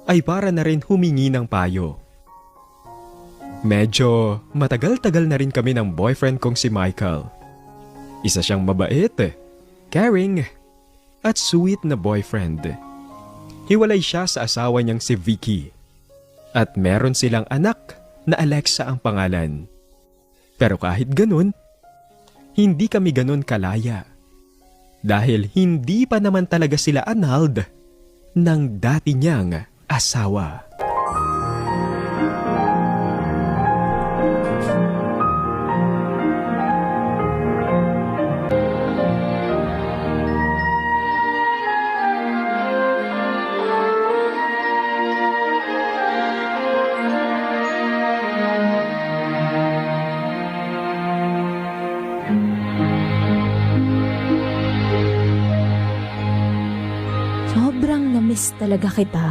ay para na rin humingi ng payo. Medyo matagal-tagal na rin kami ng boyfriend kong si Michael. Isa siyang mabait, caring, at sweet na boyfriend. Hiwalay siya sa asawa niyang si Vicky. At meron silang anak na Alexa ang pangalan. Pero kahit ganun, hindi kami ganun kalaya. Dahil hindi pa naman talaga sila annulled ng dati niyang asawa. Sobrang na-miss talaga kita.